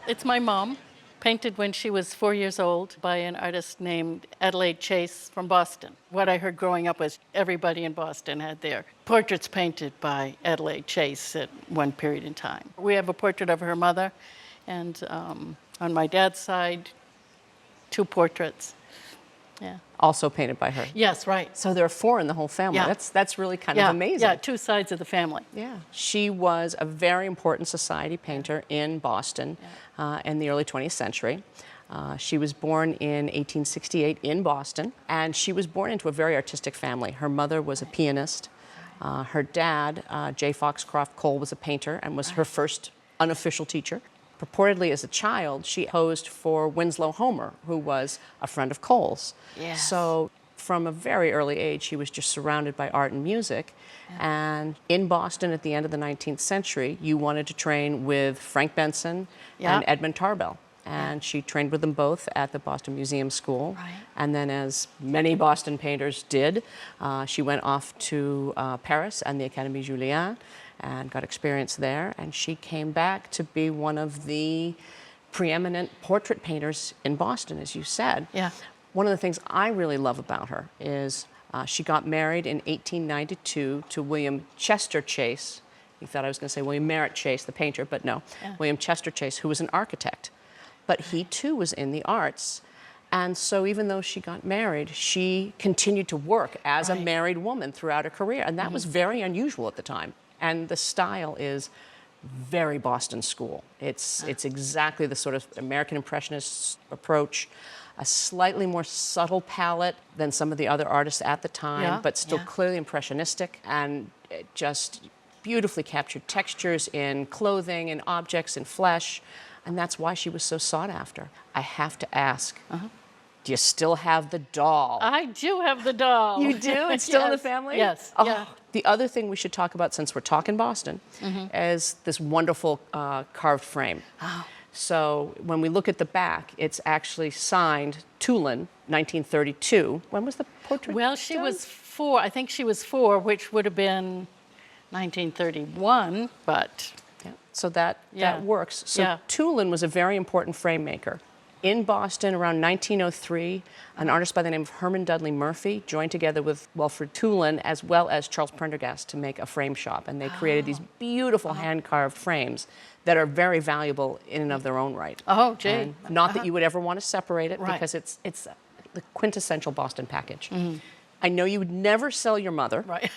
It's my mom, painted when she was 4 years old by an artist named Adelaide Chase from Boston. What I heard growing up was everybody in Boston had their portraits painted by Adelaide Chase at one period in time. We have a portrait of her mother, and on my dad's side, 2 portraits. Yeah. Also painted by her. Yes, right. So there are 4 in the whole family. Yeah. That's really kind of amazing. Yeah, 2 sides of the family. Yeah. She was a very important society painter in Boston in the early 20th century. She was born in 1868 in Boston, and she was born into a very artistic family. Her mother was a pianist. Her dad, J. Foxcroft Cole, was a painter and was her first unofficial teacher. Purportedly, as a child, she posed for Winslow Homer, who was a friend of Cole's. Yes. So from a very early age, she was just surrounded by art and music. And in Boston at the end of the 19th century, you wanted to train with Frank Benson and Edmund Tarbell. And she trained with them both at the Boston Museum School. Right. And then, as many Boston painters did, she went off to Paris and the Académie Julian and got experience there. And she came back to be one of the preeminent portrait painters in Boston, as you said. Yeah. One of the things I really love about her is she got married in 1892 to William Chester Chase. You thought I was going to say William Merritt Chase, the painter, but no. William Chester Chase, who was an architect. But he too was in the arts. And so even though she got married, she continued to work as a married woman throughout her career. And that was very unusual at the time. And the style is very Boston school. It's exactly the sort of American Impressionist approach, a slightly more subtle palette than some of the other artists at the time, but still clearly impressionistic, and it just beautifully captured textures in clothing and objects and flesh. And that's why she was so sought after. I have to ask, do you still have the doll? I do have the doll. You do? It's still in the family? Yes. Oh, Yeah. The other thing we should talk about, since we're talking Boston, is this wonderful carved frame. Oh. So when we look at the back, it's actually signed Tulin, 1932. When was the portrait Well, she done? was 4. I think she was 4, which would have been 1931, but... Yeah. So that works. So Tulin was a very important frame maker. In Boston, around 1903, an artist by the name of Herman Dudley Murphy joined together with Wilfred Tulin as well as Charles Prendergast to make a frame shop. And they created these beautiful hand-carved frames that are very valuable in and of their own right. Oh, gee. And not that you would ever want to separate it, because it's the quintessential Boston package. I know you would never sell your mother. Right.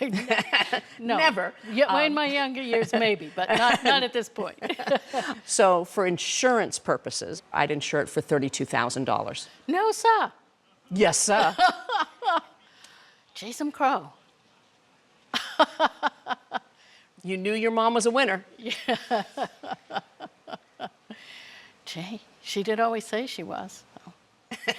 No. Never. Yeah, in my younger years, maybe, but not at this point. So for insurance purposes, I'd insure it for $32,000. No, sir. Yes, sir. Jason Crow. You knew your mom was a winner. Yeah. Gee, she did always say she was. So.